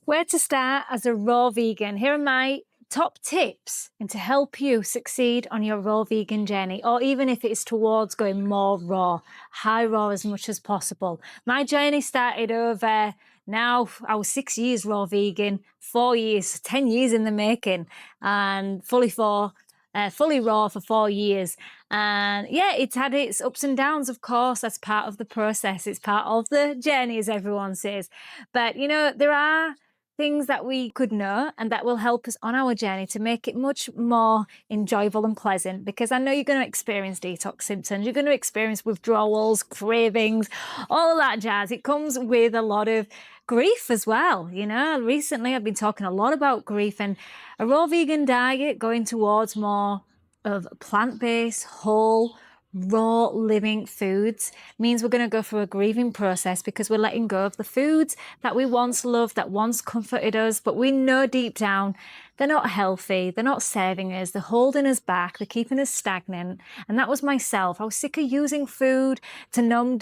Where to start as a raw vegan? Here are my top tips and to help you succeed on your raw vegan journey, or even if it's towards going more raw, high raw as much as possible. My journey started over now, I was 6 years raw vegan, 4 years, 10 years in the making, and fully raw for 4 years. And yeah, it's had its ups and downs, of course. That's part of the process. It's part of the journey, as everyone says. But, you know, there are things that we could know and that will help us on our journey to make it much more enjoyable and pleasant, because I know you're going to experience detox symptoms, you're going to experience withdrawals, cravings, all of that jazz. It comes with a lot of grief as well. You know, recently I've been talking a lot about grief, and a raw vegan diet going towards more of plant-based, whole, raw living foods means we're going to go through a grieving process, because we're letting go of the foods that we once loved, that once comforted us, but we know deep down they're not healthy, they're not serving us, they're holding us back, they're keeping us stagnant. And that was myself. I was sick of using food to numb,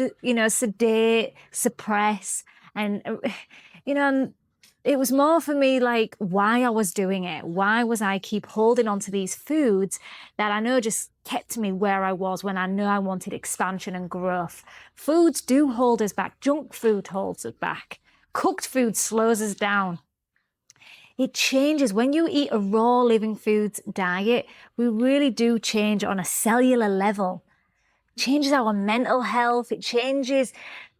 sedate, suppress, and it was more for me like why I was doing it. Why was I keep holding on to these foods that I know just kept me where I was when I know I wanted expansion and growth? Foods do hold us back. Junk food holds us back. Cooked food slows us down. It changes. When you eat a raw living foods diet, we really do change on a cellular level. It changes our mental health. It changes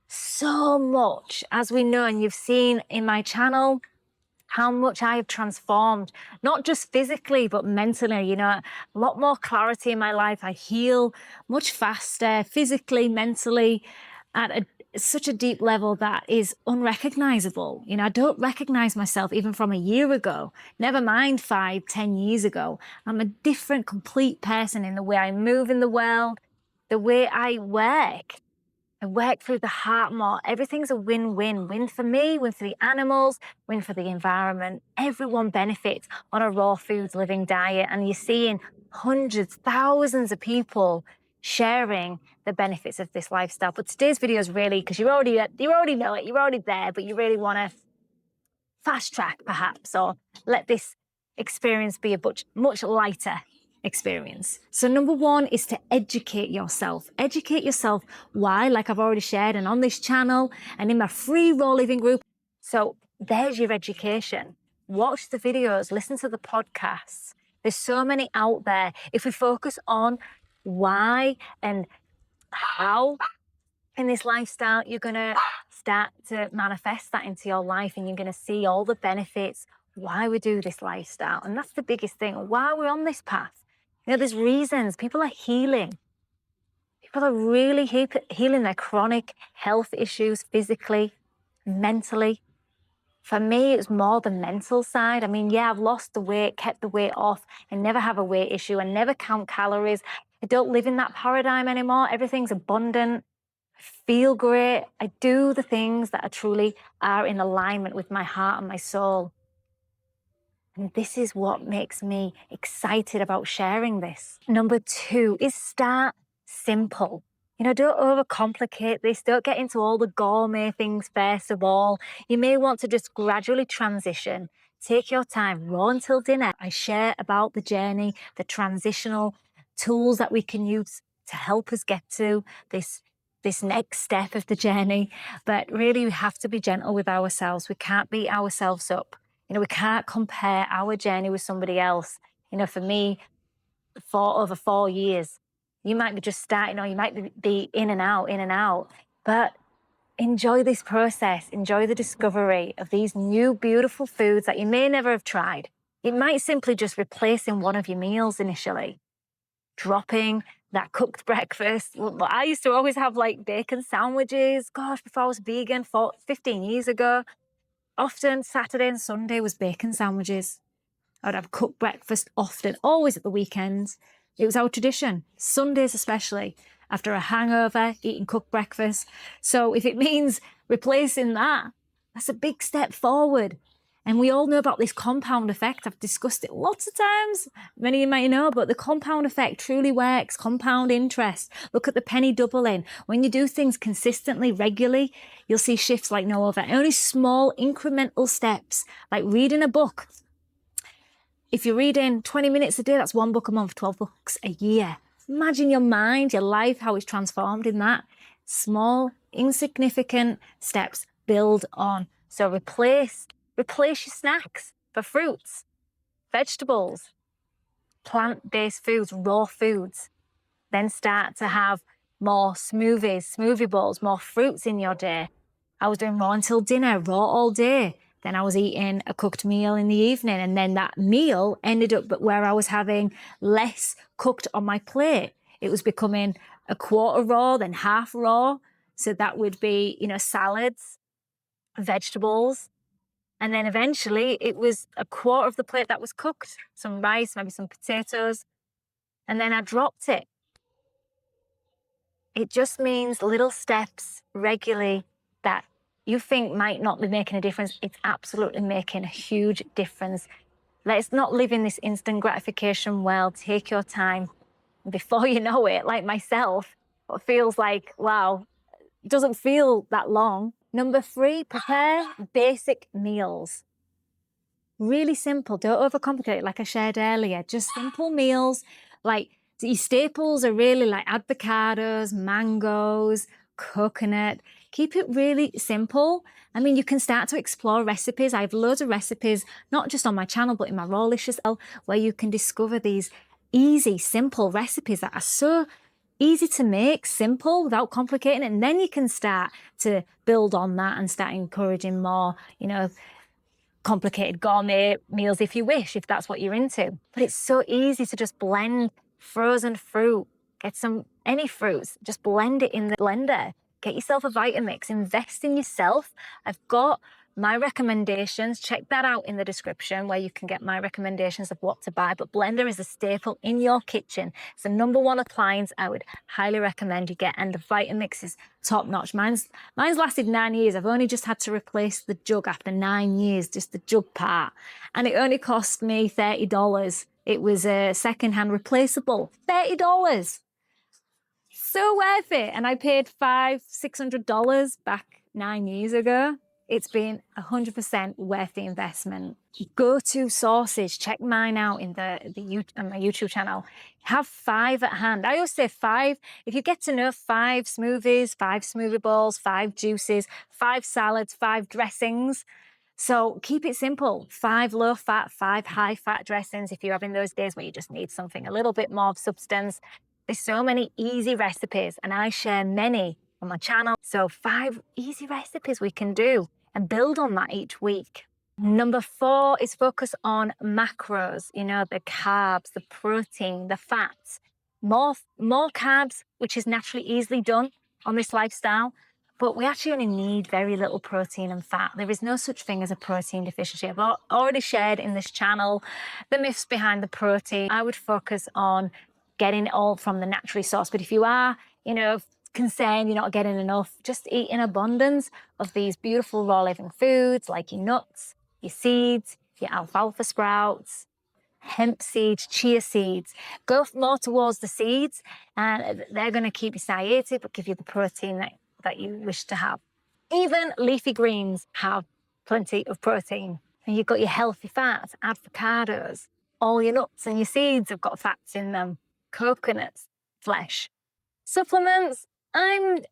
so much, as we know, and you've seen in my channel how much I have transformed, not just physically, but mentally. You know, a lot more clarity in my life. I heal much faster, physically, mentally, at such a deep level that is unrecognizable. You know, I don't recognize myself even from a year ago, never mind 5, 10 years ago. I'm a different, complete person in the way I move in the world, the way I work. I work through the heart more. Everything's a win-win. Win for me, win for the animals, win for the environment. Everyone benefits on a raw foods living diet. And you're seeing hundreds, thousands of people sharing the benefits of this lifestyle. But today's video is really, because you already know it, you're already there, but you really want to fast track perhaps, or let this experience be a much lighter experience. So number one is to educate yourself. Educate yourself. Why? Like I've already shared, and on this channel and in my free raw living group. So there's your education. Watch the videos, listen to the podcasts. There's so many out there. If we focus on why and how in this lifestyle, you're going to start to manifest that into your life, and you're going to see all the benefits, why we do this lifestyle. And that's the biggest thing, why we're on this path. You know, there's reasons. People are healing. People are really healing their chronic health issues physically, mentally. For me, it's more the mental side. I mean, yeah, I've lost the weight, kept the weight off, and never have a weight issue, and never count calories. I don't live in that paradigm anymore. Everything's abundant. I feel great. I do the things that truly are in alignment with my heart and my soul. And this is what makes me excited about sharing this. Number two is start simple. You know, don't overcomplicate this. Don't get into all the gourmet things first of all. You may want to just gradually transition. Take your time, raw until dinner. I share about the journey, the transitional tools that we can use to help us get to this next step of the journey. But really, we have to be gentle with ourselves. We can't beat ourselves up. You know, we can't compare our journey with somebody else. You know, for me, for over 4 years, you might be just starting, or you might be in and out, but enjoy this process. Enjoy the discovery of these new, beautiful foods that you may never have tried. It might simply just replacing one of your meals initially, dropping that cooked breakfast. I used to always have like bacon sandwiches. Gosh, before I was vegan, 15 years ago, often Saturday and Sunday was bacon sandwiches. I would have cooked breakfast often, always at the weekends. It was our tradition, Sundays especially, after a hangover, eating cooked breakfast. So if it means replacing that, that's a big step forward. And we all know about this compound effect. I've discussed it lots of times. Many of you might know, but the compound effect truly works. Compound interest. Look at the penny doubling. When you do things consistently, regularly, you'll see shifts like no other. Only small incremental steps, like reading a book. If you're reading 20 minutes a day, that's 1 book a month, 12 books a year. Imagine your mind, your life, how it's transformed in that. Small, insignificant steps build on. So replace your snacks for fruits, vegetables, plant-based foods, raw foods. Then start to have more smoothies, smoothie bowls, more fruits in your day. I was doing raw until dinner, raw all day. Then I was eating a cooked meal in the evening. And then that meal ended up where I was having less cooked on my plate. It was becoming a quarter raw, then half raw. So that would be, salads, vegetables. And then eventually it was a quarter of the plate that was cooked, some rice, maybe some potatoes. And then I dropped it. It just means little steps regularly that you think might not be making a difference. It's absolutely making a huge difference. Let's not live in this instant gratification world. Take your time. Before you know it, like myself, it feels like, wow, it doesn't feel that long. Number 3, prepare basic meals. Really simple. Don't overcomplicate it, like I shared earlier. Just simple meals. Like your staples are really like avocados, mangoes, coconut. Keep it really simple. I mean, you can start to explore recipes. I have loads of recipes, not just on my channel, but in my Rawlicious, where you can discover these easy, simple recipes that are so easy to make, simple, without complicating it. And then you can start to build on that and start encouraging more, complicated gourmet meals if you wish, if that's what you're into. But it's so easy to just blend frozen fruit, get any fruits, just blend it in the blender. Get yourself a Vitamix, invest in yourself. I've got my recommendations. Check that out in the description where you can get my recommendations of what to buy. But blender is a staple in your kitchen. It's the #1 appliance I would highly recommend you get. And the Vitamix is top notch. Mine's lasted 9 years. I've only just had to replace the jug after 9 years, just the jug part. And it only cost me $30. It was a secondhand replaceable. $30. So worth it. And I paid $500-600 back 9 years ago. It's been 100% worth the investment. Go-to sauces, check mine out on my YouTube channel. Have 5 at hand. I always say 5. If you get to know 5 smoothies, 5 smoothie bowls, 5 juices, 5 salads, 5 dressings. So keep it simple. 5 low-fat, 5 high-fat dressings if you're having those days where you just need something a little bit more of substance. There's so many easy recipes, and I share many on my channel. So 5 easy recipes we can do and build on that each week. Number 4 is focus on macros, the carbs, the protein, the fats. More carbs, which is naturally easily done on this lifestyle, but we actually only need very little protein and fat. There is no such thing as a protein deficiency. I've already shared in this channel the myths behind the protein. I would focus on getting it all from the naturally sourced. But if you are, concerned you're not getting enough, just eat in abundance of these beautiful raw living foods like your nuts, your seeds, your alfalfa sprouts, hemp seeds, chia seeds. Go more towards the seeds, and they're going to keep you satiated but give you the protein that you wish to have. Even leafy greens have plenty of protein. And you've got your healthy fats, avocados, all your nuts and your seeds have got fats in them, coconuts, flesh. Supplements, I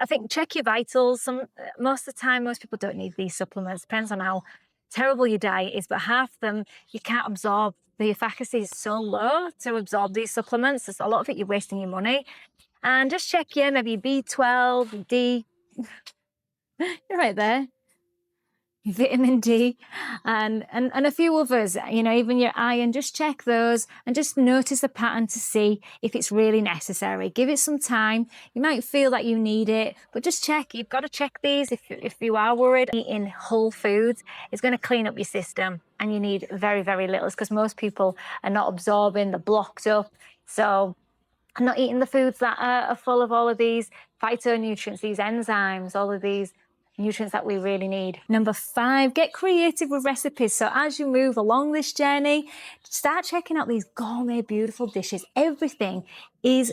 think check your vitals. Most of the time, most people don't need these supplements. Depends on how terrible your diet is, but half of them you can't absorb. The efficacy is so low to absorb these supplements. There's a lot of it you're wasting your money. And just check maybe B12, D. You're right there. Vitamin D and a few others, even your iron. Just check those and just notice the pattern to see if it's really necessary. Give it some time. You might feel that you need it, but just check. You've got to check these if you are worried. Eating whole foods is going to clean up your system, and you need very, very little. It's because most people are not absorbing, they're blocked up. So I'm not eating the foods that are full of all of these phytonutrients, these enzymes, all of these nutrients that we really need. Number 5, get creative with recipes. So as you move along this journey, start checking out these gourmet, beautiful dishes. Everything is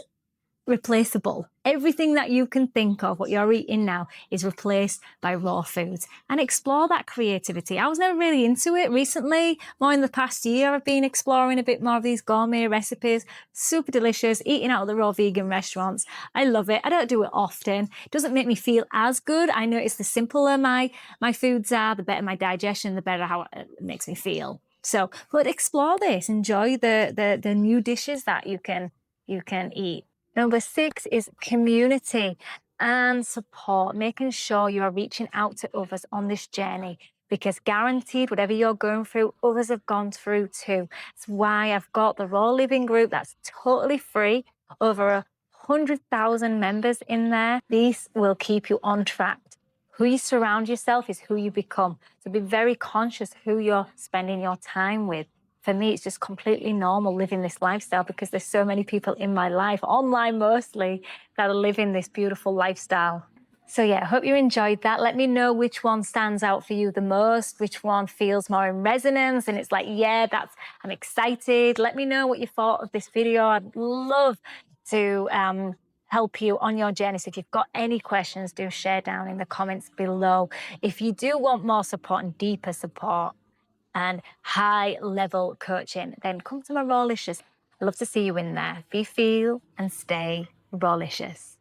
replaceable. Everything that you can think of, what you're eating now, is replaced by raw foods. And explore that creativity. I was never really into it recently. More in the past year, I've been exploring a bit more of these gourmet recipes. Super delicious, eating out of the raw vegan restaurants. I love it. I don't do it often. It doesn't make me feel as good. I notice the simpler my foods are, the better my digestion, the better how it makes me feel. So, but explore this. Enjoy the new dishes that you can eat. Number 6 is community and support, making sure you are reaching out to others on this journey, because guaranteed, whatever you're going through, others have gone through too. That's why I've got the Raw Living group that's totally free, over 100,000 members in there. These will keep you on track. Who you surround yourself is who you become. So be very conscious who you're spending your time with. For me, it's just completely normal living this lifestyle because there's so many people in my life, online mostly, that are living this beautiful lifestyle. So yeah, I hope you enjoyed that. Let me know which one stands out for you the most, which one feels more in resonance, and it's like, yeah, I'm excited. Let me know what you thought of this video. I'd love to help you on your journey. So if you've got any questions, do share down in the comments below. If you do want more support and deeper support, and high-level coaching, then come to my Rawlicious. I'd love to see you in there. Be, feel, and stay Rawlicious.